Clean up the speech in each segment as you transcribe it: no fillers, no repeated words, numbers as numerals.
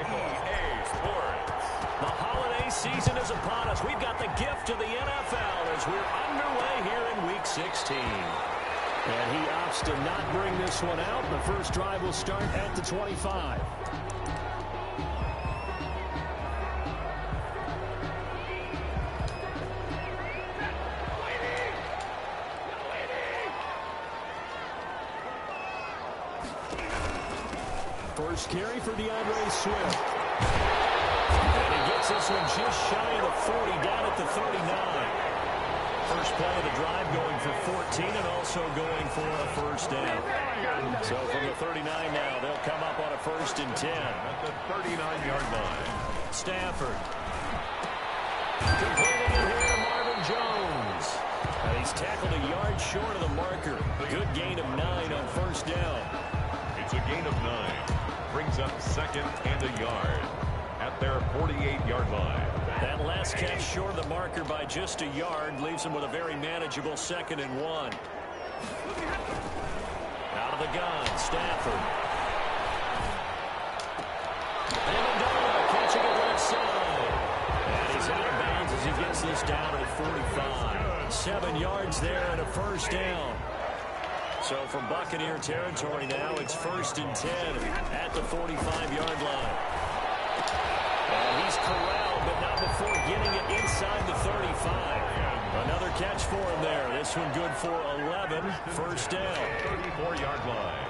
EA Sports. The holiday season is upon us. We've got the gift of the NFL as we're underway here in Week 16. And he opts to not bring this one out. The first drive will start at the 25. First carry for DeAndre Swift. And he gets this one just shy of the 40, down at the 39. First play of the drive going for 14 and also going for a first down. So from the 39 now, they'll come up on a 1st and 10. At the 39-yard line. Stafford. Completing it here to Marvin Jones. And he's tackled a yard short of the marker. Good gain of 9 on first down. It's a gain of 9. Brings up 2nd and a yard at their 48-yard line. That last catch short of the marker by just a yard leaves him with a very manageable 2nd and 1. Out of the gun, Stafford. Amendola catching it left side. And he's out of bounds as he gets this down at 45. 7 yards there and a first down. So from Buccaneer territory now, it's 1st and 10 at the 45-yard line. And he's corralled, but not before getting it inside the 35. Another catch for him there. This one good for 11. First down. 34-yard line.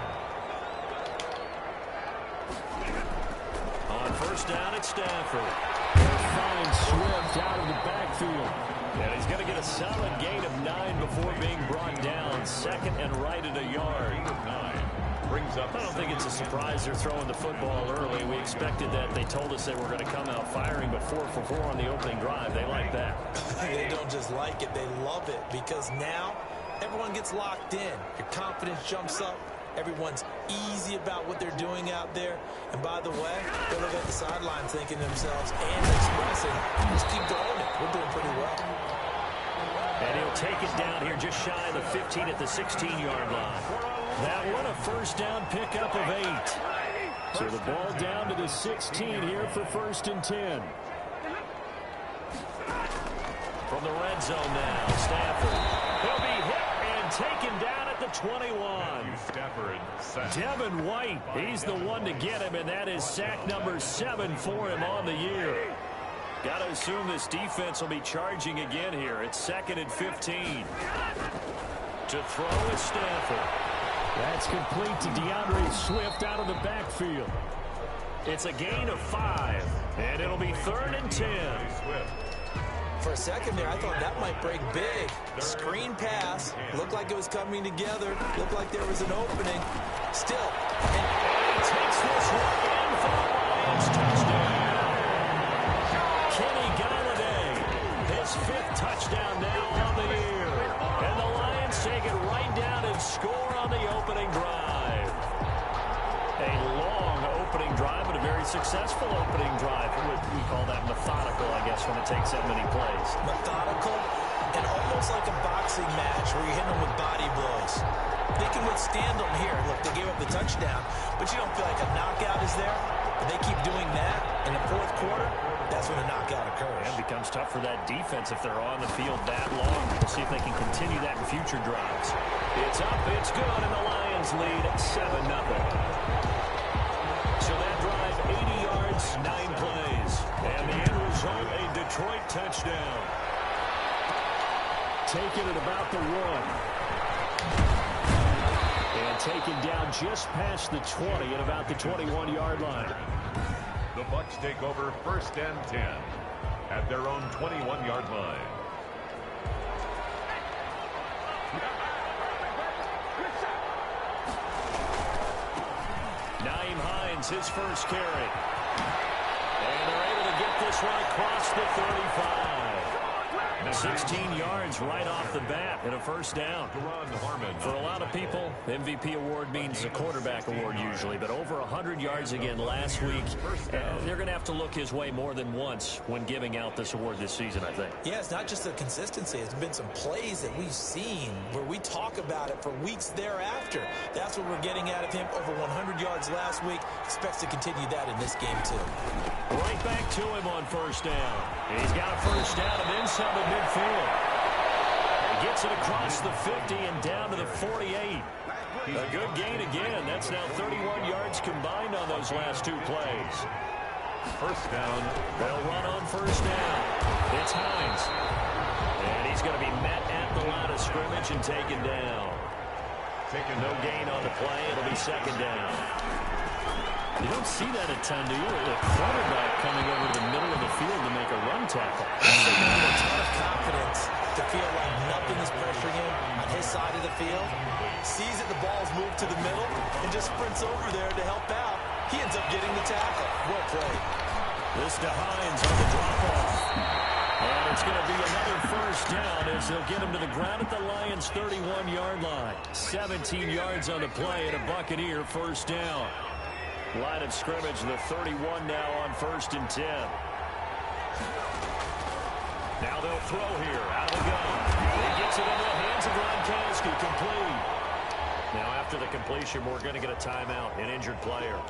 On first down, it's Stafford. They'll find Swift out of the backfield. And he's going to get a solid gain of 9 before being brought down. 2nd and right at a yard. 9 brings up. I don't think it's a surprise they're throwing the football early. We expected that. They told us they were going to come out firing, but 4 for 4 on the opening drive. They like that. They don't just like it, they love it, because now everyone gets locked in. Your confidence jumps up. Everyone's easy about what they're doing out there. And by the way, they look at the sideline thinking to themselves and expressing, just keep going it. We're doing pretty well. And he'll take it down here just shy of the 15 at the 16-yard line. That one a first down pickup of 8. So the ball down to the 16 here for 1st and 10. From the red zone now, Stafford. He'll be hit and taken down at the 21. Stafford. Devin White, he's the one to get him, and that is sack number 7 for him on the year. Got to assume this defense will be charging again here. It's 2nd and 15. To throw is Stafford. That's complete to DeAndre Swift out of the backfield. It's a gain of 5, and it'll be 3rd and 10. For a second there, I thought that might break big. Screen pass. Looked like it was coming together. Looked like there was an opening. Still. And he takes this one in for the Lions touchdown. Kenny Galladay, his 5th touchdown now on the year. And the Lions take it right down and score on the opening drive. A long opening drive, but a very successful opening drive. We call that methodical, I guess, when it takes that many plays. Methodical and almost like a boxing match where you're hitting them with body blows. They can withstand them here. Look, they gave up the touchdown, but you don't feel like a knockout is there. But they keep doing that in the 4th quarter. That's when a knockout occurs. And it becomes tough for that defense if they're on the field that long. We'll see if they can continue that in future drives. It's up, it's good, and the Lions lead 7-0. So that drive, 80 yards, 9 plays. And the end result, a Detroit touchdown. Taken at about the 1. And taken down just past the 20 at about the 21-yard line. The Bucs take over 1st and 10 at their own 21-yard line. Nyheim Hines, his first carry. And they're able to get this one across the 35. 16 yards right off the bat and a first down. For a lot of people, MVP award means a quarterback award usually, but over 100 yards again last week. They're going to have to look his way more than once when giving out this award this season, I think. Yeah, it's not just the consistency. It's been some plays that we've seen where we talk about it for weeks thereafter. That's what we're getting out of him. Over 100 yards last week. Expects to continue that in this game, too. Right back to him on first down. He's got a first down and inside the midfield. He gets it across the 50 and down to the 48. A good gain again. That's now 31 yards combined on those last two plays. First down. They'll run on first down. It's Hines. And he's going to be met at the line of scrimmage and taken down. No gain on the play. It'll be second down. You don't see that a ton, do you? A quarterback coming over to the middle of the field to make a run tackle. He's got a ton of confidence to feel like nothing is pressuring him on his side of the field. Sees that the ball's moved to the middle and just sprints over there to help out. He ends up getting the tackle. Well played. This to Hines on the drop-off. And it's going to be another first down as they'll get him to the ground at the Lions' 31-yard line. 17 yards on the play and a Buccaneer first down. Line of scrimmage, the 31 now on 1st and 10. Now they'll throw here out of the gun. He gets it into the hands of Gronkowski, complete. Now after the completion, we're going to get a timeout, an injured player.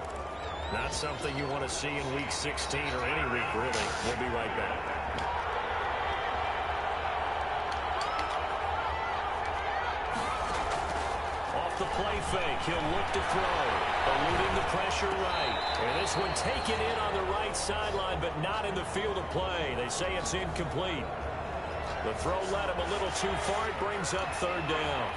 Not something you want to see in week 16 or any week, really. We'll be right back. The play fake. He'll look to throw. Eluding the pressure right. And this one taken in on the right sideline, but not in the field of play. They say it's incomplete. The throw led him a little too far. It brings up third down.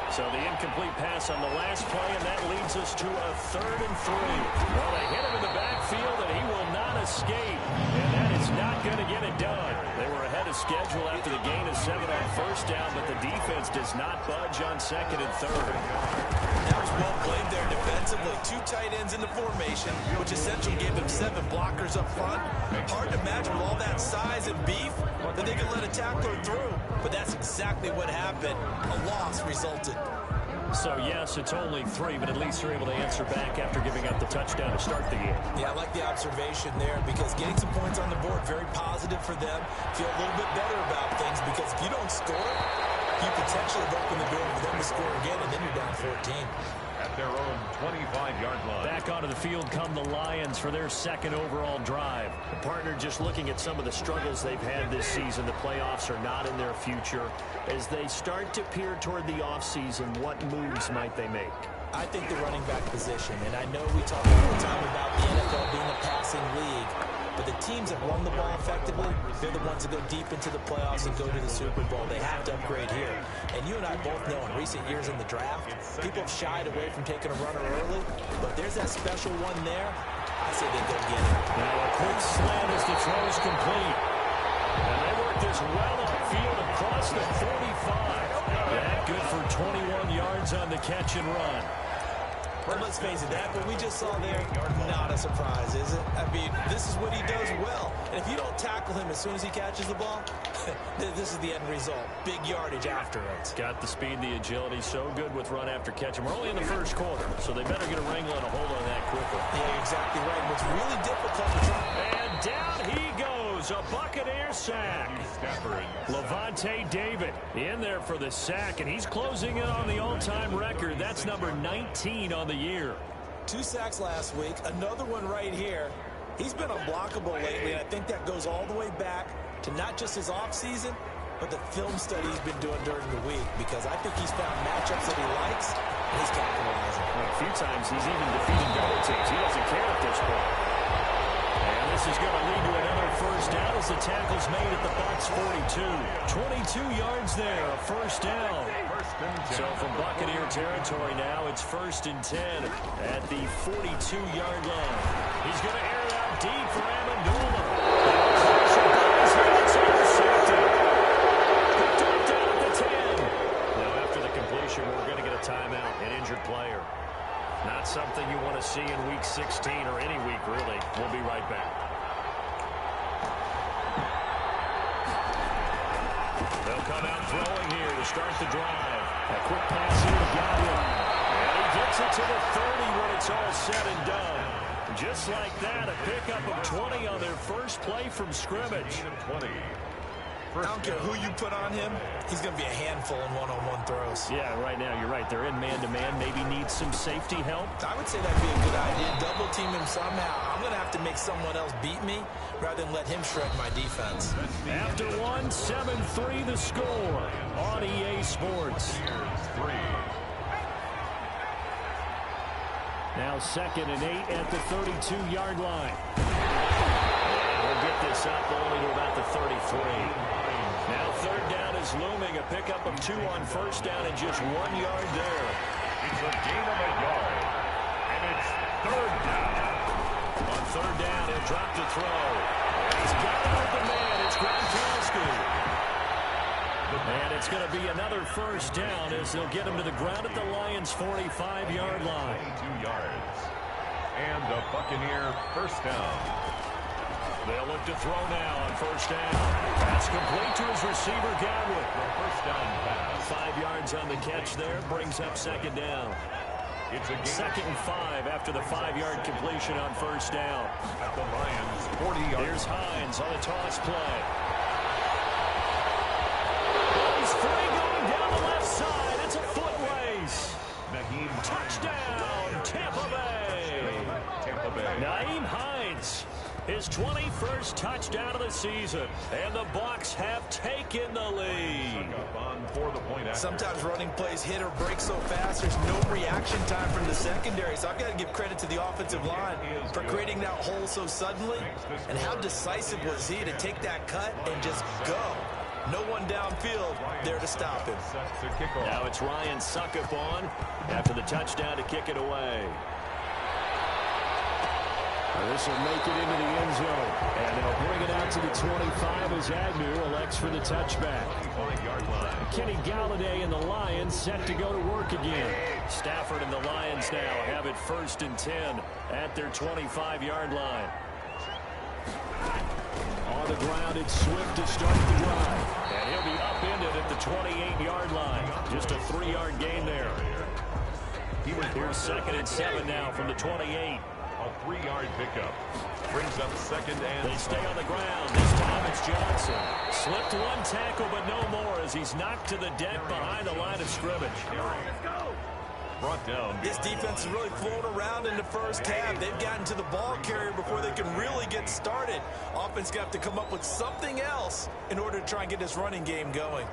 So the incomplete pass on the last play, and that leads us to a 3rd and 3. Well, they hit him in the backfield, and he will not escape. And that is not going to get it done. They were ahead of schedule after the gain of 7 on first down, but the defense does not budge on 2nd and 3rd. That was well played there defensively. 2 tight ends in the formation, which essentially gave them 7 blockers up front. Hard to imagine with all that size and beef that they could let a tackler through. But that's exactly what happened. A loss resulted. So, yes, it's only 3, but at least they're able to answer back after giving up the touchdown to start the game. Yeah, I like the observation there because getting some points on the board, very positive for them. Feel a little bit better about things because if you don't score, you potentially have opened the door for them to score again, and then you're down 14. At their own 25-yard line. Back onto the field come the Lions for their 2nd overall drive. The partner just looking at some of the struggles they've had this season. The playoffs are not in their future. As they start to peer toward the offseason, what moves might they make? I think the running back position, and I know we talk all the time about the NFL being a passing league, but the teams that run the ball effectively, they're the ones that go deep into the playoffs and go to the Super Bowl. They have to upgrade here. And you and I both know in recent years in the draft, people have shied away from taking a runner early, but there's that special one there. I say they go get it. Now a quick slant as the throw is complete. And they work this well upfield across the 45. That good for 21 yards on the catch and run. But let's face it, that what we just saw there, not a surprise, is it? I mean, this is what he does well. And if you don't tackle him as soon as he catches the ball, this is the end result. Big yardage after it. Got the speed, the agility, so good with run after catch. And we're only in the first quarter, so they better get a wrangle and a hold on that quickly. Yeah, you're exactly right. What's really difficult to try. And down he goes, a Buccaneer sack. Levante David in there for the sack, and he's closing in on the all-time record. That's number 19 on the year. 2 sacks last week, another one right here. He's been unblockable lately, and I think that goes all the way back to not just his offseason, but the film study he's been doing during the week, because I think he's found matchups that he likes, and he's capitalizing. Well, a few times he's even defeating double teams. He doesn't care at this point. And this is going to lead to another first down as the tackle's made at the Bucs 42. 22 yards there, a first down. So from Buccaneer territory now, it's 1st and 10 at the 42-yard line. He's going to air it out deep for Amendola. It's intercepted. Down at the 10. Now after the completion, we're going to get a timeout, an injured player. Not something you want to see in week 16 or any week, really. We'll be right back. They'll come out throwing here to start the drive. A quick pass here to Godwin. And he gets it to the 30 when it's all said and done. Just like that, a pickup of 20 on their first play from scrimmage. 20. I don't care who you put on him, he's going to be a handful in one-on-one throws. Yeah, right now you're right. They're in man-to-man. Maybe needs some safety help. I would say that'd be a good idea. Double team him somehow. I'm going to have to make someone else beat me rather than let him shred my defense. After one, 7-3 the score on EA Sports. Now 2nd and 8 at the 32-yard line. And we'll get this up only to about the 33. Now 3rd down is looming. A pickup of 2 on 1st down and just 1 yard there. It's a gain of a yard. And it's 3rd down. On 3rd down, he'll drop to throw. He's got an open man. It's Gronkowski. And it's going to be another 1st down as they'll get him to the ground at the Lions' 45-yard line. 22 yards. And the Buccaneer 1st down. They'll look to throw now on 1st down. Pass complete to his receiver, Godwin. The 1st down pass. 5 yards on the catch there. Brings up 2nd down. It's a gain. 2nd and 5 after the 5-yard completion on 1st down. At the Lions' 40 yards. Here's Hines on the toss play. He's free going down the left side. It's a foot race. Naheem Touchdown, Tampa Bay. Tampa Bay. Naheem Hines. His 21st touchdown of the season, and the Bucs have taken the lead. Sometimes running plays hit or break so fast, there's no reaction time from the secondary. So I've got to give credit to the offensive line for creating that hole so suddenly. And how decisive was he to take that cut and just go? No one downfield there to stop him. Now it's Ryan Suckup on after the touchdown to kick it away. This will make it into the end zone. And they'll bring it out to the 25 as Agnew elects for the touchback. Kenny Galladay and the Lions set to go to work again. Stafford and the Lions now have it 1st and 10 at their 25-yard line. On the ground, it's Swift to start the drive. And he'll be upended at the 28-yard line. Just a 3-yard gain there. Here's 2nd and 7 now from the 28. A 3-yard pickup. Brings up 2nd and... They stay on the ground. This time it's Johnson. Slipped one tackle, but no more as he's knocked to the deck behind the line of scrimmage. Brought down. This defense is really flown around in the first half. They've gotten to the ball carrier before they can really get started. Offense going to have to come up with something else in order to try and get this running game going.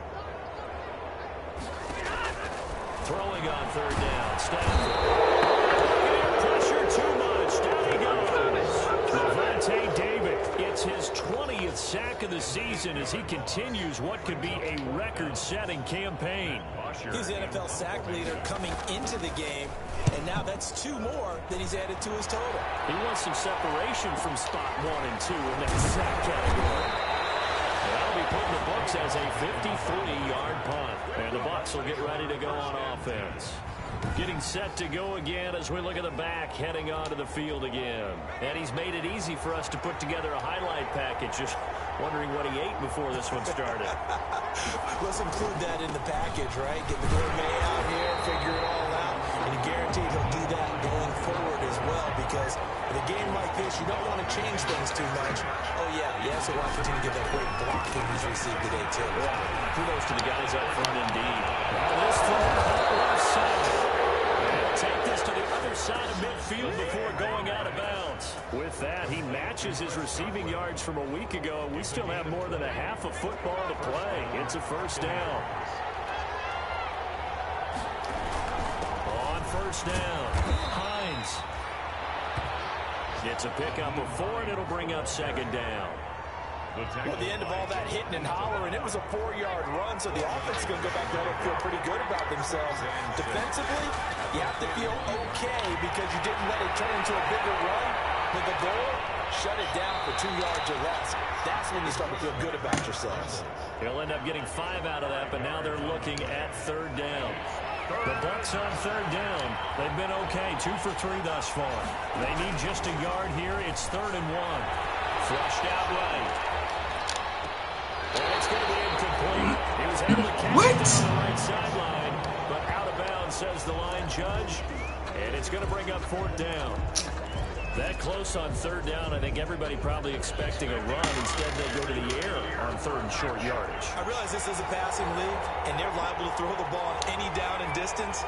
Throwing on 3rd down. Stafford. Pressure too much. Down he goes. Levante David gets his 20th sack of the season as he continues what could be a record-setting campaign. He's the NFL sack leader coming into the game, and now that's 2 more that he's added to his total. He wants some separation from spot 1 and 2 in that sack category. That'll be put in the books as a 53-yard punt. And the Bucs will get ready to go on offense. Getting set to go again as we look at the back heading onto the field again. And he's made it easy for us to put together a highlight package. Just wondering what he ate before this one started. Let's include that in the package, right? Get the gourmet out here, figure it all out. And guaranteed he'll do that going forward as well, because in a game like this, you don't want to change things too much. Oh, yeah, yes, so Washington get that great blocking he's received today, too. Yeah, kudos to the guys up front, indeed. Now this throw left side. Take this to the other side of midfield before going out of bounds. With that, he matches his receiving yards from a week ago. We still have more than a half of football to play. It's a 1st down. On 1st down, Hines. It's a pickup of 4, and it'll bring up 2nd down. At the end of all that hitting and hollering, it was a 4-yard run, so the offense is going to go back there and feel pretty good about themselves. Defensively, you have to feel okay because you didn't let it turn into a bigger run. But the goal, shut it down for 2 yards or less. That's when you start to feel good about yourselves. He'll end up getting 5 out of that, but now they're looking at 3rd down. The Bucs on 3rd down. They've been okay, 2 for 3 thus far. They need just a yard here. It's 3rd and 1. Flushed out right. And it's going to be incomplete. He able to catch What? it down the right sideline, but out of bounds, says the line judge. And it's going to bring up 4th down. That close on 3rd down, I think everybody probably expecting a run. Instead, they go to the air on 3rd and short yardage. I realize this is a passing league, and they're liable to throw the ball on any down and distance.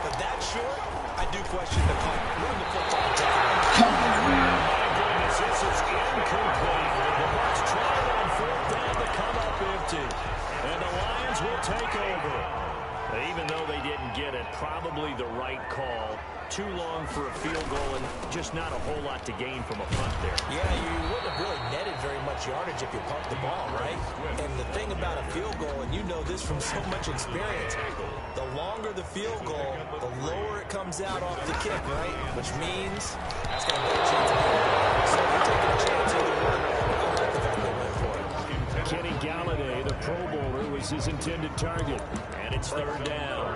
But that short, I do question the call. Run the football and take it away. Come on, man. My goodness, this is incomplete. The Bucs try on 4th down to come up empty. And the Lions will take over. Even though they didn't get it, probably the right call. Too long for a field goal and just not a whole lot to gain from a punt there. Yeah, you wouldn't have really netted very much yardage if you pumped the ball, right? And the thing about a field goal, and you know this from so much experience, the longer the field goal, the lower it comes out off the kick, right? Which means that's got a better chance of being. So if you're taking a chance either one, I like the fact they went for it. Kenny Galladay, the Pro Bowler, was his intended target. And it's 3rd down.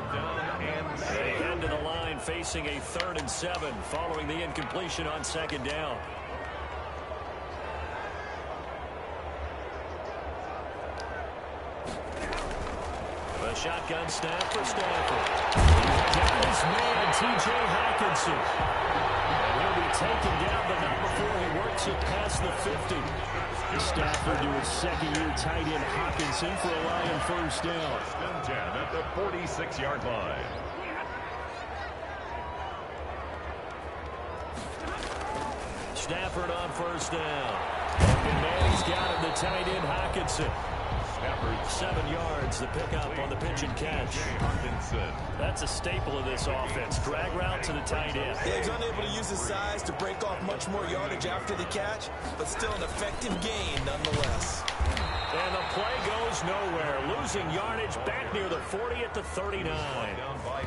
They head to the line facing a 3rd and 7 following the incompletion on 2nd down. The shotgun snap for Stafford. Got his man, T.J. Hawkinson. And he'll be taken down, but not before he works it past the 50. Stafford to his 2nd-year tight end Hawkinson for a Lion 1st down. 10 at the 46-yard line. Stafford on 1st down. And Manny's got him, the tight end Hawkinson. Stafford 7 yards, the pickup on the pitch and catch. Hawkinson. That's a staple of this offense. Drag route to the tight end. Yeah, he's unable to use his size to break off much more yardage after the catch, but still an effective gain nonetheless. And the play goes nowhere. Losing yardage back near the 40 at the 39.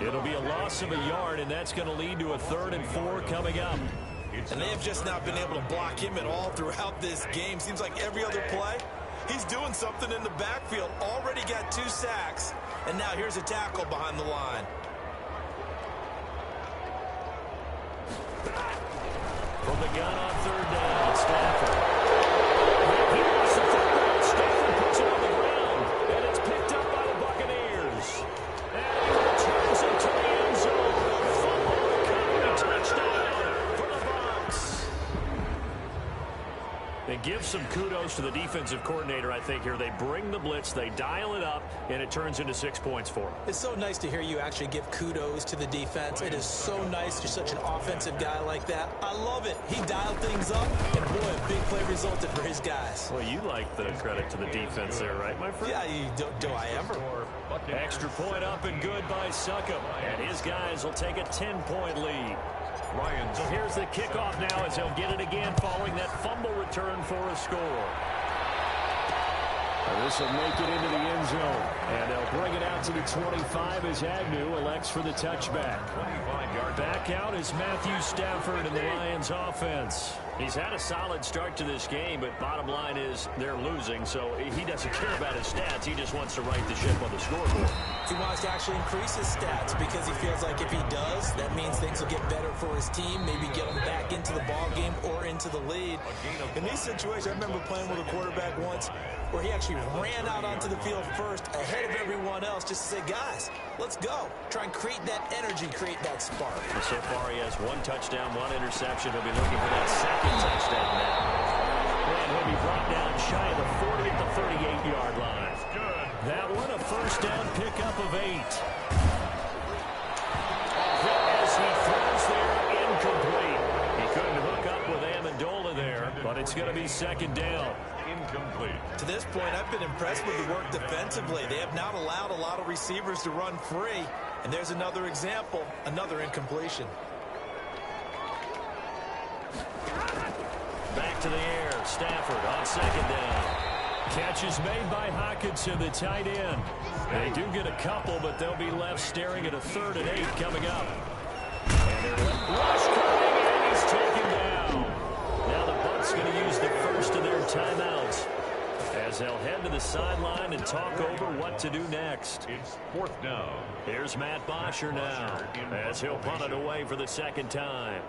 It'll be a loss of a yard, and that's going to lead to a 3rd and 4 coming up. And they've just not been able to block him at all throughout this game. Seems like every other play, he's doing something in the backfield. Already got 2 sacks, and now here's a tackle behind the line. From the gun on 3rd down, Stafford. He lost the football. Stafford puts it on the ground, and it's picked up by the Buccaneers. And he returns it to the end zone. Fumble recovery, touchdown for the Bucs. They give some kudos to the defensive coordinator, I think, here. They bring the blitz, they dial it up, and it turns into 6 points for them. It's so nice to hear you actually give kudos to the defense. It is so nice. You're such an offensive guy like that. I love it. He dialed things up, and boy, a big play resulted for his guys. Well, you like the credit to the defense there, right, my friend? Yeah, do I ever? Extra point up and good by Succop. And his guys will take a 10-point lead. So here's the kickoff now as he'll get it again following that fumble return for a score. This will make it into the end zone. And they'll bring it out to the 25 as Agnew elects for the touchback. Back out is Matthew Stafford in the Lions offense. He's had a solid start to this game, but bottom line is they're losing, so he doesn't care about his stats. He just wants to right the ship on the scoreboard. He wants to actually increase his stats because he feels like if he does, that means things will get better for his team, maybe get him back into the ball game or into the lead. In these situations, I remember playing with a quarterback once where he actually ran out onto the field first ahead of everyone else just to say, guys, let's go. Try and create that energy, create that spark. Well, so far he has 1 touchdown, 1 interception. He'll be looking for that 2nd touchdown now. And he'll be brought down shy of the 40 at the 38-yard line. That one a 1st down pickup of 8. As he throws there, incomplete. He couldn't hook up with Amendola there, but it's going to be 2nd down. Incomplete. To this point, I've been impressed with the work defensively. They have not allowed a lot of receivers to run free. And there's another example, another incompletion. Back to the air. Stafford on 2nd down. Catch is made by Hawkinson, the tight end. They do get a couple, but they'll be left staring at a 3rd and 8 coming up. And they're rush coming, and he's taken down. Now the Bucs going to use the first of their timeouts as they'll head to the sideline and talk over what to do next. It's 4th down. Here's Matt Bosher now as he'll punt it away for the 2nd time.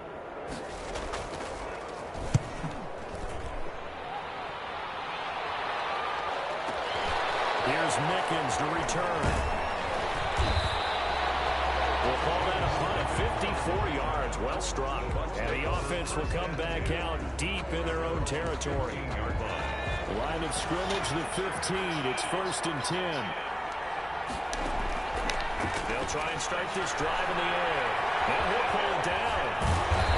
Here's Here's Mickens to return. We'll call that a punt at 54 yards. Well struck. And the offense will come back out deep in their own territory. Line of scrimmage, the 15. It's 1st and 10. They'll try and start this drive in the air. Now he'll pull it down.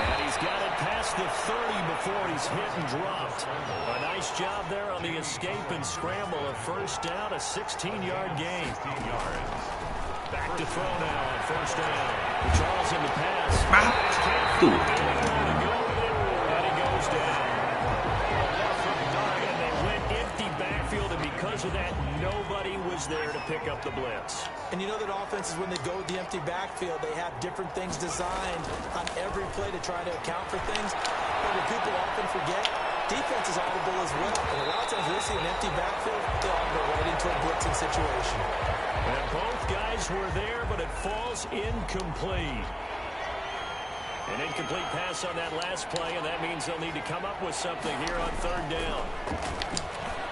And he's got it past the 30 before he's hit and dropped. A nice job there on the escape and scramble. A 1st down, a 16-yard gain. 16 yards. Back to throw now on 1st down. Charles in the pass. Tudo. And he goes down. And they went empty backfield, and because of that, nobody was there to pick up the blitz. And you know that offenses, when they go with the empty backfield, they have different things designed on every play to try to account for things. But what people often forget, defense is audible as well. And a lot of times we'll see an empty backfield, they'll go right into a blitzing situation. And both guys were there, but it falls incomplete. An incomplete pass on that last play, and that means they'll need to come up with something here on 3rd down.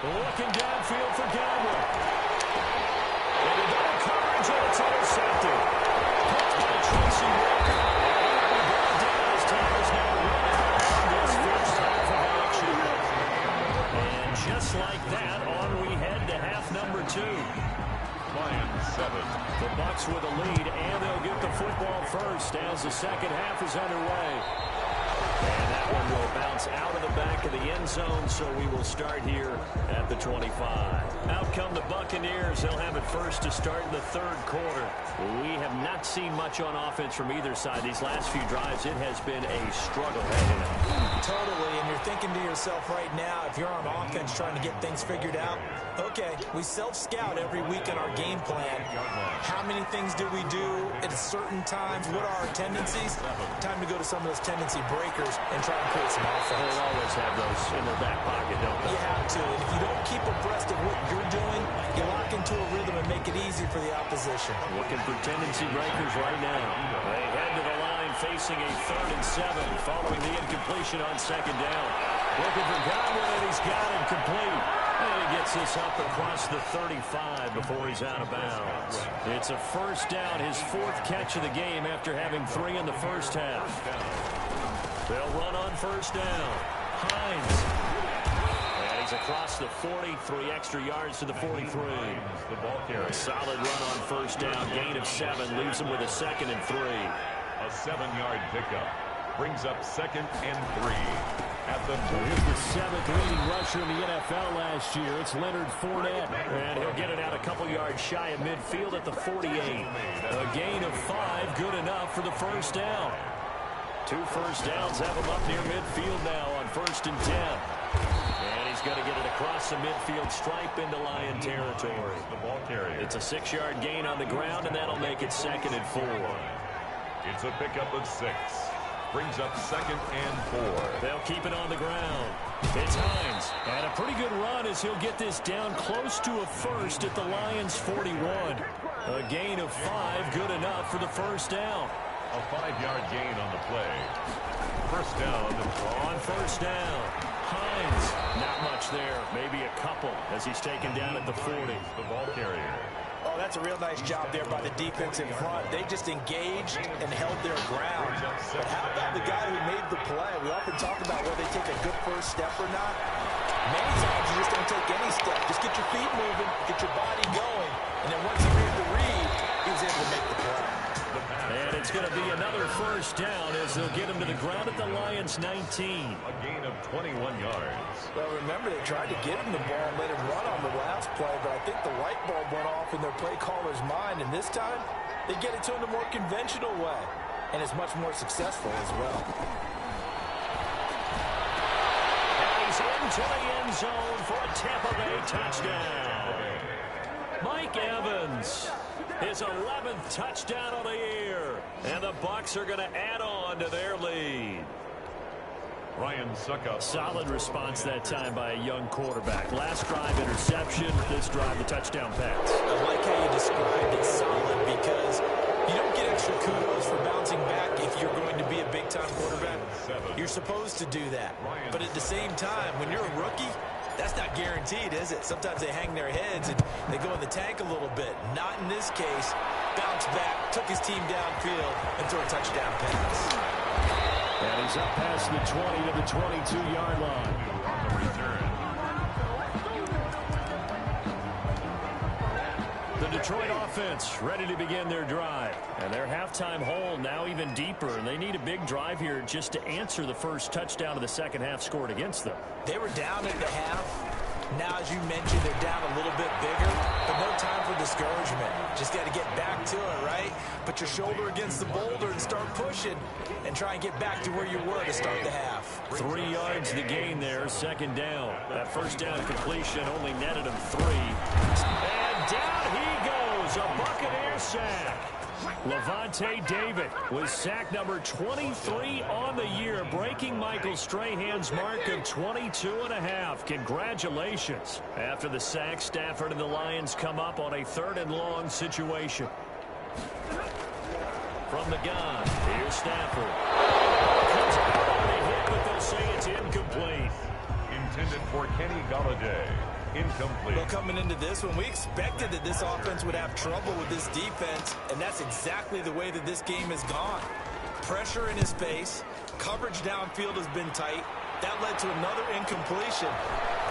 Looking downfield for Gamble. And the double coverage, and it's intercepted. Picked by Tracy Walker. And brought down as time is now running on this first half of action. And just like that, on we head to half number 2. Lions 7. The Bucs with a lead, and they'll get the football first as the second half is underway. And that one will bounce out of the back of the end zone, so we will start here at the 25. Out come the Buccaneers. They'll have it first to start in the 3rd quarter. We have not seen much on offense from either side. These last few drives, it has been a struggle. Totally, and you're thinking to yourself right now, if you're on offense trying to get things figured out, okay, we self-scout every week in our game plan. How many things do we do at certain times? What are our tendencies? Time to go to some of those tendency breakers and try and create some offense. They'll always have those in their back pocket, don't they? You have to, and if you don't keep abreast of what you're doing, you lock into a rhythm and make it easy for the opposition. Looking for tendency breakers right now. They head to the line facing a 3rd and 7 following the incompletion on 2nd down. Looking for Godwin, and he's got him complete. And he gets this up across the 35 before he's out of bounds. It's a 1st down, his 4th catch of the game after having 3 in the first half. They'll run on 1st down. Hines. And he's across the 40, 3 extra yards to the 43. The ball carrier. A solid run on 1st down, gain of 7, leaves him with a 2nd and 3. A 7-yard pickup. Brings up 2nd and 3. At the Here's the 7th leading rusher in the NFL last year. It's Leonard Fournette. And he'll get it out a couple yards shy of midfield at the 48. A gain of 5, good enough for the 1st down. 2 first downs have him up near midfield now on 1st and 10. And he's going to get it across the midfield stripe into Lion territory. The ball carrier. It's a 6-yard gain on the ground, and that'll make it 2nd and 4. It's a pickup of 6. Brings up 2nd and 4. They'll keep it on the ground. It's Hines. And a pretty good run as he'll get this down close to a 1st at the Lions' 41. A gain of 5, good enough for the 1st down. A 5-yard gain on the play. 1st down. On 1st down. Hines. Not much there. Maybe a couple as he's taken down at the 40. The ball carrier. Oh, that's a real nice job there by the defense in front. They just engaged and held their ground. But how about the guy who made the play? We often talk about whether they take a good first step or not. Many times you just don't take any step. Just get your feet moving, get your body going, and then once he made the read, he was able to make the play. And it's going to be another 1st down as they'll get him to the ground at the Lions' 19. A gain of 21 yards. Well, remember, they tried to give him the ball and let him run on the last play, but I think the light bulb went off in their play caller's mind, and this time they get it to him the more conventional way, and it's much more successful as well. And he's into the end zone for a Tampa Bay touchdown. Mike Evans, his 11th touchdown of the year, and the Bucs are going to add on to their lead. Ryan Suckup. Solid response that time by a young quarterback. Last drive interception, this drive the touchdown pass. I like how you described it, solid, because you don't get extra kudos for bouncing back if you're going to be a big-time quarterback. You're supposed to do that. But at the same time, when you're a rookie, That's not guaranteed, is it? Sometimes they hang their heads and they go in the tank a little bit. Not in this case. Bounced back, took his team downfield, and threw a touchdown pass. And he's up past the 20 to the 22-yard line. On the return. The Detroit offense ready to begin their drive. And their halftime hole now even deeper. And they need a big drive here just to answer the first touchdown of the second half scored against them. They were down at the half. Now, as you mentioned, they're down a little bit bigger, but no time for discouragement. Just got to get back to it, right? Put your shoulder against the boulder and start pushing and try and get back to where you were to start the half. 3 yards to gain there, second down. That first down completion only netted him 3. And down he goes, a Buccaneer sack. Levante David was sack number 23 on the year, breaking Michael Strahan's mark of 22.5. Congratulations. After the sack, Stafford and the Lions come up on a 3rd and long situation. From the gun, here's Stafford. Comes out on a hit, but they'll say it's incomplete. Intended for Kenny Golladay. Incomplete. Well, coming into this one, we expected that this offense would have trouble with this defense, and that's exactly the way that this game has gone. Pressure in his face. Coverage downfield has been tight. That led to another incompletion.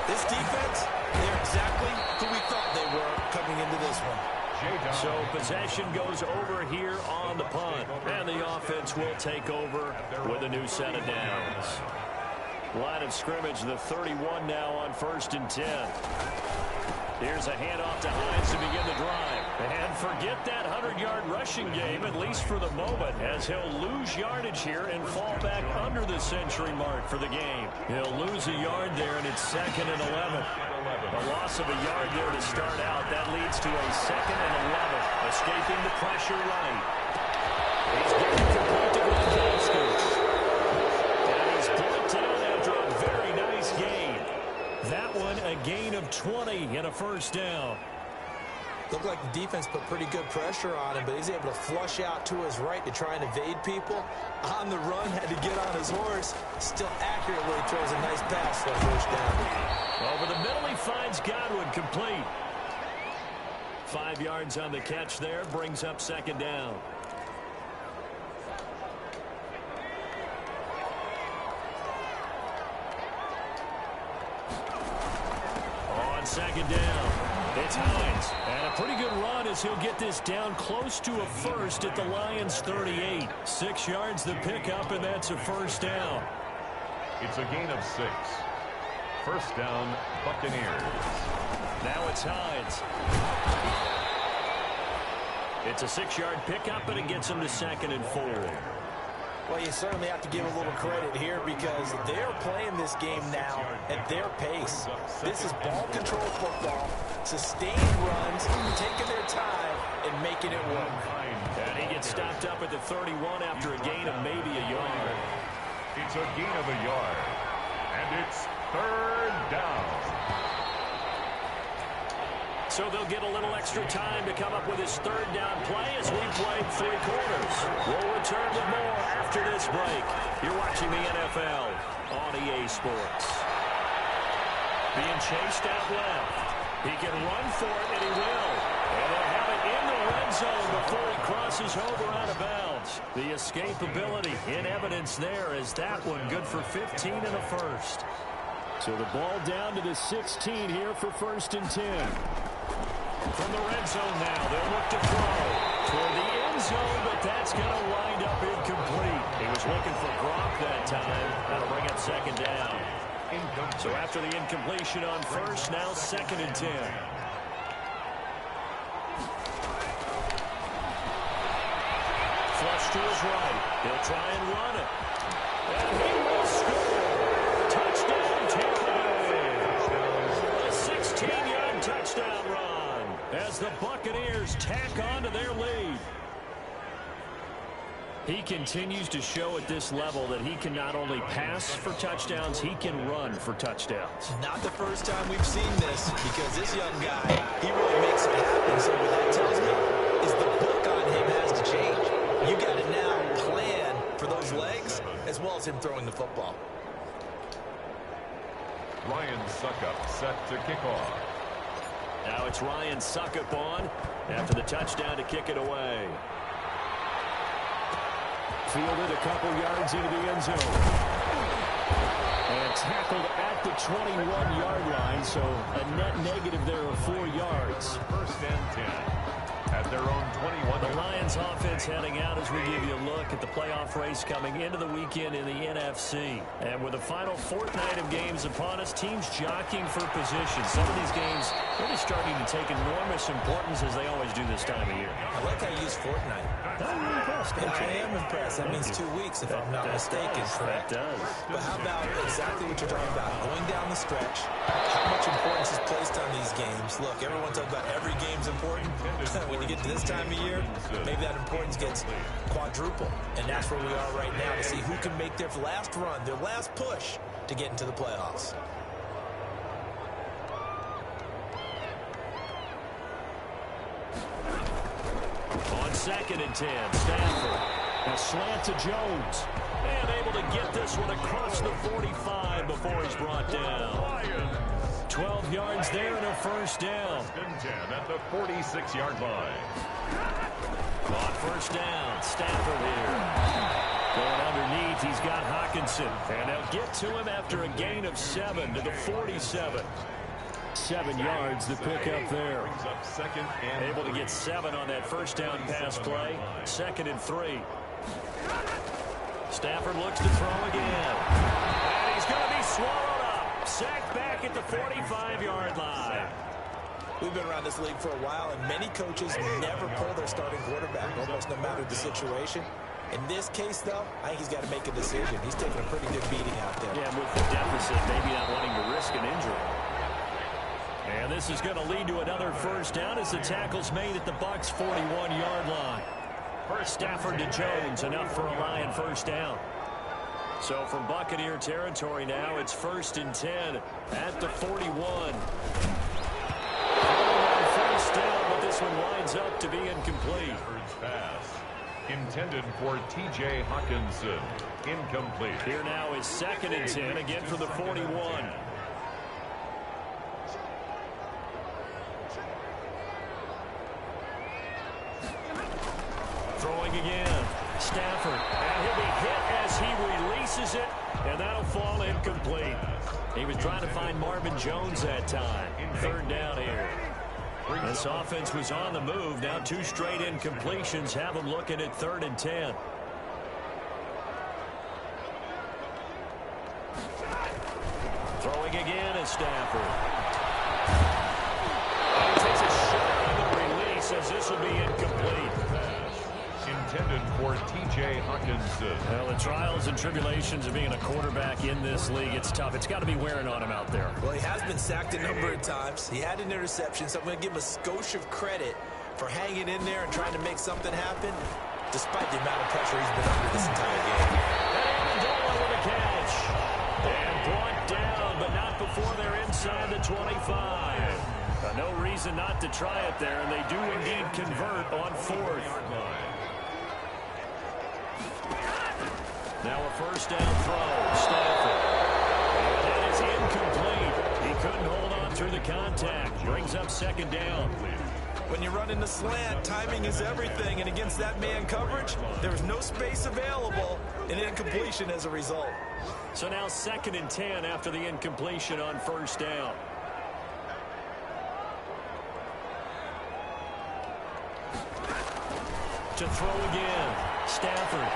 This defense, they're exactly who we thought they were coming into this one. So possession goes over here on the punt, and the offense will take over with a new set of downs. Line of scrimmage, the 31 now on 1st and 10. Here's a handoff to Hines to begin the drive. And forget that 100-yard rushing game, at least for the moment, as he'll lose yardage here and fall back under the century mark for the game. He'll lose a yard there, and it's 2nd and 11. A loss of a yard there to start out. That leads to a 2nd and 11. Escaping the pressure right. He's getting complete to Gronkowski. Brought down after a very nice gain. That one a gain of 20 and a first down. Looked like the defense put pretty good pressure on him, but he's able to flush out to his right to try and evade people. On the run, had to get on his horse. Still accurately throws a nice pass for a first down. Over the middle, he finds Godwin complete. 5 yards on the catch there, brings up 2nd down. On 2nd down, it's Hines. And a pretty good run as he'll get this down close to a first at the Lions' 38. 6 yards the pickup, and that's a first down. It's a gain of 6. First down, Buccaneers. Now it's Hines. It's a 6-yard pickup, and it gets him to 2nd and 4. Well, you certainly have to give a little credit here because they're playing this game now at their pace. This is ball control football, sustained runs, taking their time, and making it work. And he gets stopped up at the 31 after a gain of maybe a yard. It's a gain of a yard. And it's 3rd down. So they'll get a little extra time to come up with his 3rd down play as we played 3 quarters. We'll return with more after this break. You're watching the NFL on EA Sports. Being chased out left. He can run for it, and he will. And they'll have it in the red zone before he crosses over out of bounds. The escapability in evidence there as that one good for 15 and a first. So the ball down to the 16 here for 1st and 10. From the red zone now, they'll look to throw toward the end zone, but that's going to wind up incomplete. He was looking for Gronk that time. That'll bring up 2nd down. So after the incompletion on first, now 2nd and 10. Flush to his right. He'll try and run it. And he will score. Touchdown, Tampa Bay. A 16-yard touchdown run as the Buccaneers tack on to their lead. He continues to show at this level that he can not only pass for touchdowns, he can run for touchdowns. Not the first time we've seen this because this young guy, he really makes it happen. So what that tells me is the book on him has to change. You got to now plan for those legs as well as him throwing the football. Ryan Suckup set to kick off. Now it's Ryan Suckup on after the touchdown to kick it away. Fielded a couple yards into the end zone. And tackled at the 21-yard line, so a net negative there of 4 yards. First and 10 at their own 21. The Lions offense heading out as we give you a look at the playoff race coming into the weekend in the NFC. And with the final fortnight of games upon us, teams jockeying for position. Some of these games really starting to take enormous importance as they always do this time of year. I like how you use fortnight. I'm impressed. I am impressed. That means 2 weeks, if I'm not mistaken, correct? That does. But how about exactly what you're talking about? Going down the stretch, how much importance is placed on these games? Look, everyone talks about every game's important. When you get to this time of year, maybe that importance gets quadruple. And that's where we are right now to see who can make their last run, their last push to get into the playoffs. On 2nd and 10, Stafford. A slant to Jones. And able to get this one across the 45 before he's brought down. 12 yards there and a first down. First and 10 at the 46-yard line. On first down, Stafford here. Going underneath, he's got Hawkinson. And they'll get to him after a gain of 7 to the 47. 7 yards the pickup there. Brings up second and Able to get 7 on that first down pass play. 2nd and 3. Stafford looks to throw again. And he's going to be swallowed up. Sacked back at the 45-yard line. We've been around this league for a while, and many coaches never pull their starting quarterback, almost no matter the situation. In this case, though, I think he's got to make a decision. He's taking a pretty good beating out there. Yeah, with the deficit, maybe not wanting to risk an injury. And this is going to lead to another first down as the tackle's made at the Bucs' 41-yard line. Stafford to Jones, enough for a Lion first down. So from Buccaneer territory now, it's 1st and 10 at the 41. First down, but this one winds up to be incomplete. pass intended for T.J. Hawkinson. Incomplete. Here now is 2nd and 10, again for the 41. Throwing again. Stafford. And he'll be hit as he releases it. And that'll fall incomplete. He was trying to find Marvin Jones that time. 3rd down here. This offense was on the move. Now 2 straight incompletions have them looking at 3rd and 10. Throwing again is Stafford. And he takes a shot on the release as this will be incomplete. Intended for T.J. Hawkinson. Well, the trials and tribulations of being a quarterback in this league, it's tough. It's got to be wearing on him out there. Well, he has been sacked a number of times. He had an interception, so I'm going to give him a skosh of credit for hanging in there and trying to make something happen, despite the amount of pressure he's been under this entire game. And Amendola with a catch. And brought down, but not before they're inside the 25. No reason not to try it there, and they do indeed convert on 4th. Now a first down throw. Stafford. That is incomplete. He couldn't hold on through the contact. Brings up 2nd down. When you're running the slant, timing is everything, and against that man coverage, there was no space available, and incompletion as a result. So now 2nd and 10 after the incompletion on first down. To throw again. Stafford.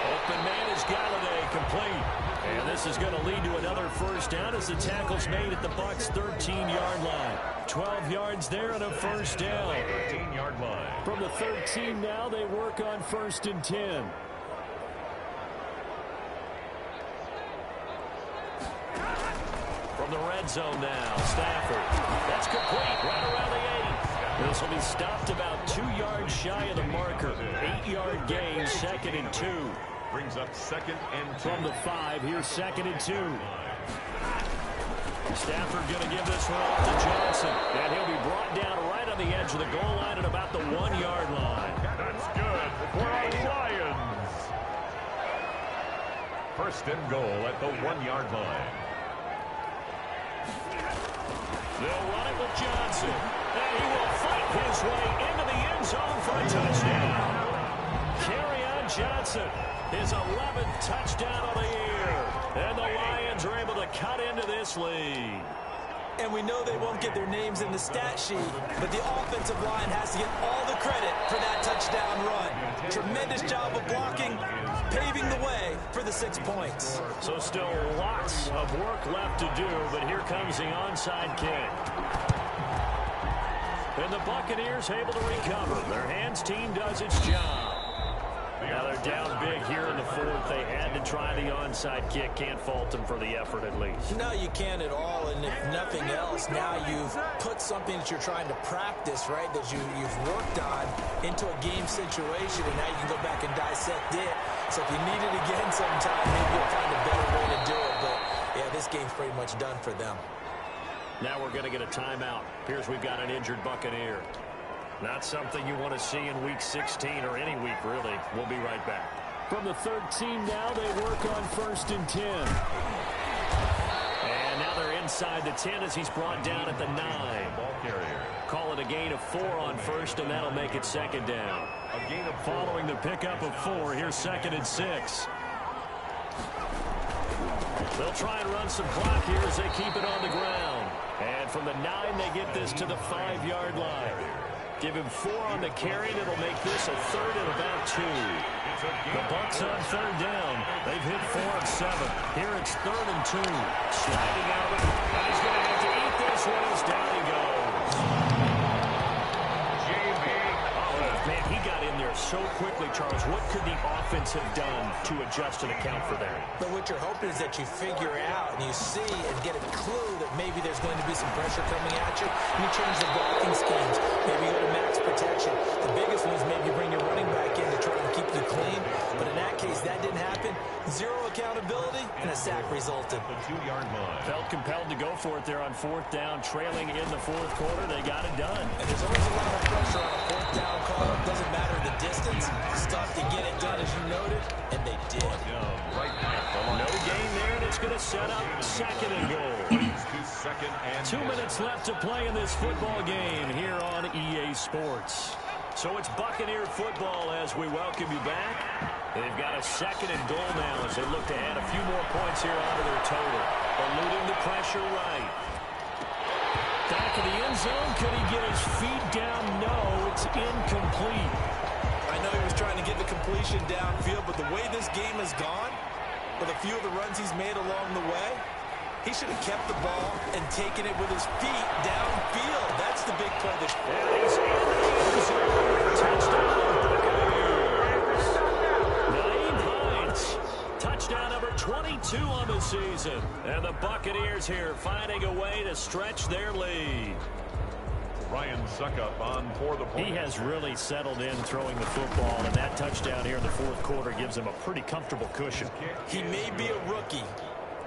Open man is Galladay, complete. And this is going to lead to another first down as the tackle's made at the Bucs' 13-yard line. 12 yards there and a first down. 13-yard line. From the 13 now, they work on 1st and 10. From the red zone now, Stafford. That's complete right around the 8. This will be stopped about 2 yards shy of the marker. 8-yard gain, 2nd and 2. Brings up 2nd and 2. From the 5, here's 2nd and 2. Stafford going to give this one off to Johnson. And he'll be brought down right on the edge of the goal line at about the 1-yard line. That's good for our Lions. 1st and goal at the 1-yard line. They'll run it with Johnson. And he will fight his way into the end zone for a touchdown. Kerryon Johnson, his 11th touchdown of the year. And the Lions are able to cut into this lead. And we know they won't get their names in the stat sheet, but the offensive line has to get all the credit for that touchdown run. Tremendous job of blocking, paving the way for the 6 points. So still lots of work left to do, but here comes the onside kick. And the Buccaneers able to recover. Their hands team does its job. Now they're down big here in the fourth. They had to try the onside kick. Can't fault them for the effort at least. No, you can't at all. And if nothing else, now you've put something that you're trying to practice, right, that you've worked on into a game situation, and now you can go back and dissect it. So if you need it again sometime, maybe you'll find a better way to do it. But, yeah, this game's pretty much done for them. Now we're going to get a timeout. Appears we've got an injured Buccaneer. Not something you want to see in Week 16 or any week, really. We'll be right back. From the 13 now, they work on 1st and 10. And now they're inside the 10 as he's brought down at the 9. Ball carrier. Call it a gain of 4 on 1st, and that'll make it 2nd down. A gain of 4. Following the pickup of 4, here's 2nd and 6. They'll try and run some clock here as they keep it on the ground. And from the 9, they get this to the 5-yard line. Give him 4 on the carry, and it'll make this a 3rd and about 2. The Bucs on 3rd down. They've hit 4 of 7. Here it's 3rd and 2. Sliding out of it. And he's going to have to eat this one as down he goes. Man, he got in there so quickly, Charles. What could the offense have done to adjust and account for that? But what you're hoping is that you figure out and you see and get a clue that maybe there's going to be some pressure coming at you. And you change the blocking schemes. Maybe you go to max protection. The biggest one is maybe you bring your running back in to try and keep you clean. But in that case, that didn't happen. 0 accountability, and a sack resulted. The 2-yard line. Felt compelled to go for it there on 4th down, trailing in the 4th quarter. They got it done. And there's always a lot of pressure on a 4th down call. It doesn't matter the distance. Stuff to get it done, as you noted, and they did. Right at the line. No gain there, and it's going to set up 2nd and goal. 2nd and 2 minutes left to play in this football game here on EA Sports. So it's Buccaneer football as we welcome you back. They've got a 2nd and goal now as they look to add a few more points here out of their total. Eluding the pressure right. Back in the end zone. Could he get his feet down? No, it's incomplete. I know he was trying to get the completion downfield, but the way this game has gone, with a few of the runs he's made along the way, he should have kept the ball and taken it with his feet downfield. That's the big play. And he's in the end zone. Touchdown, Buccaneers. Naeem Hines. Touchdown number 22 on the season. And the Buccaneers here finding a way to stretch their lead. Ryan Suckup on for the point. He has really settled in throwing the football, and that touchdown here in the 4th quarter gives him a pretty comfortable cushion. He may be a rookie,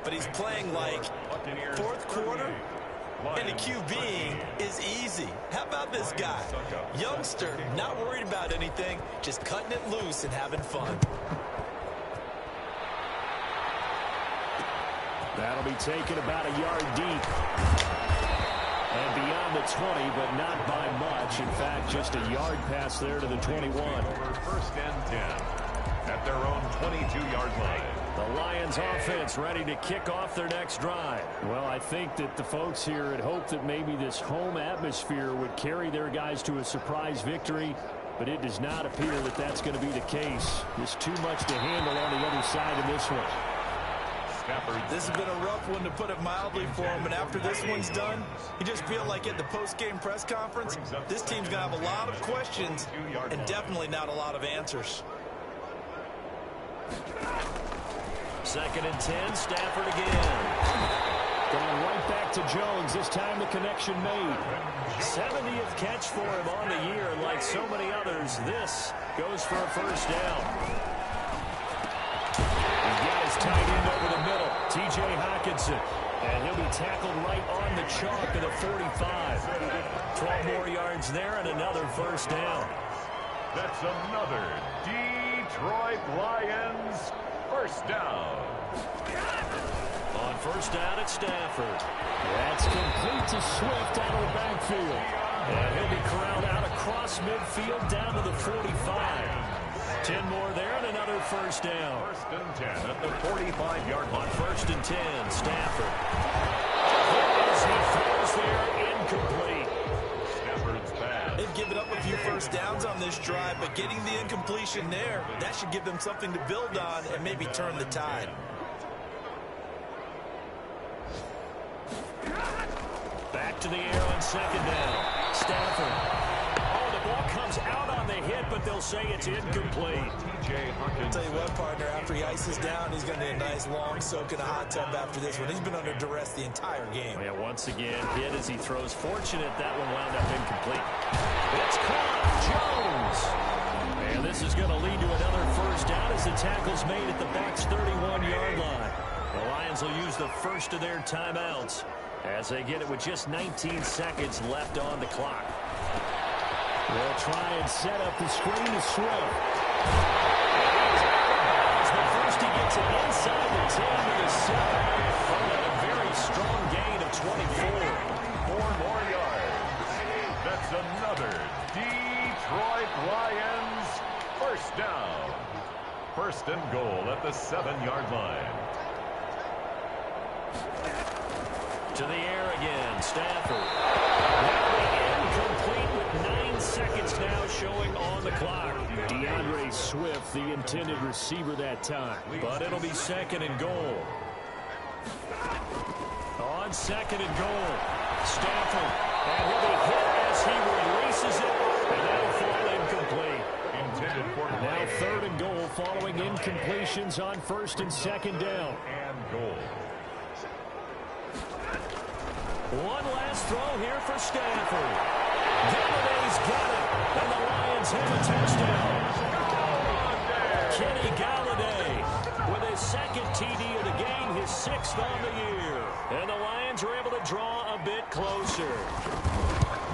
but he's playing like 4th quarter, and the QB is easy. How about this guy? Youngster, not worried about anything, just cutting it loose and having fun. That'll be taken about a yard deep. And beyond the 20, but not by much. In fact, just a yard pass there to the 21. Over 1st and 10 at their own 22-yard line. The Lions offense ready to kick off their next drive. Well, I think that the folks here had hoped that maybe this home atmosphere would carry their guys to a surprise victory, but it does not appear that that's going to be the case. There's too much to handle on the other side of this one. This has been a rough one, to put it mildly, for him. And after this one's done, you just feel like at the post-game press conference, this team's going to have a lot of questions and definitely not a lot of answers. 2nd and 10, Stafford again. Going right back to Jones. This time the connection made. 70th catch for him on the year. And like so many others, this goes for a 1st down. He's got his tight end over the middle, T.J. Hockenson. And he'll be tackled right on the chalk of the 45. 12 more yards there and another 1st down. That's another Detroit Lions 1st down. On first down, it's Stafford. That's complete to Swift out of the backfield. And he'll be corralled out across midfield down to the 45. 10 more there and another first down. First and 10 at the 45-yard line. On first and 10, Stafford. As he throws there, incomplete. Stafford's pass. They've given up a few first downs on this drive, but getting the incompletion there, that should give them something to build on and maybe turn the tide. Back to the air on second down. Stafford. Oh, the ball comes out on the hit, but they'll say it's incomplete. I'll tell you what, partner, after he ices down, he's going to need a nice long soak in a hot tub after this one. He's been under duress the entire game. Yeah, once again, hit as he throws. Fortunate that one wound up incomplete. It's caught. Jones. And this is going to lead to another first down as the tackle's made at the Bucs' 31-yard line. The Lions will use the first of their timeouts as they get it with just 19 seconds left on the clock. They'll try and set up the screen to Swift. But first he gets it inside the 10 to the 7. And a very strong gain of 24. 4 more yards. That's another Detroit Lions first down. First and goal at the 7-yard line. To the air again, Stafford. Incomplete with 9 seconds now showing on the clock. DeAndre Swift, the intended receiver that time. But it'll be second and goal. On second and goal, Stafford. And he'll be hit as he releases it. And that'll fall incomplete. Intended for Now third and goal following incompletions on first and second down. and goal. One last throw here for Stafford. Galladay's got it. And the Lions have a touchdown. Kenny Galladay with his second TD of the game, his 6th on the year. And the Lions are able to draw a bit closer.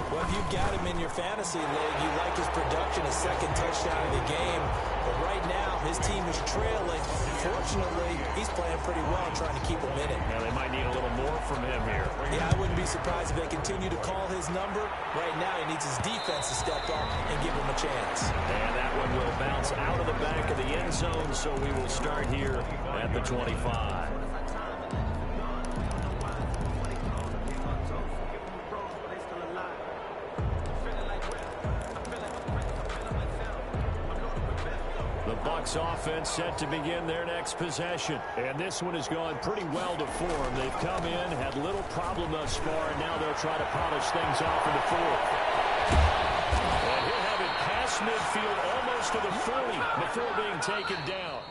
Well, if you've got him in your fantasy league, you like his production, his second touchdown of the game. But right now, his team is trailing. Fortunately, he's playing pretty well, trying to keep him in it. Now, they might need a little more from him here. Yeah, I wouldn't be surprised if they continue to call his number. Right now, he needs his defense to step up and give him a chance. And that one will bounce out of the back of the end zone, so we will start here at the 25. The Bucs offense set to begin their next possession. And this one has gone pretty well to form. They've come in, had little problem thus far, and now they'll try to polish things off in the fourth. And he'll have it past midfield almost to the 40 before being taken down.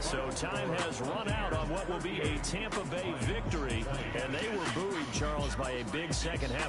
So time has run out on what will be a Tampa Bay victory, and they were buoyed, Charles, by a big second half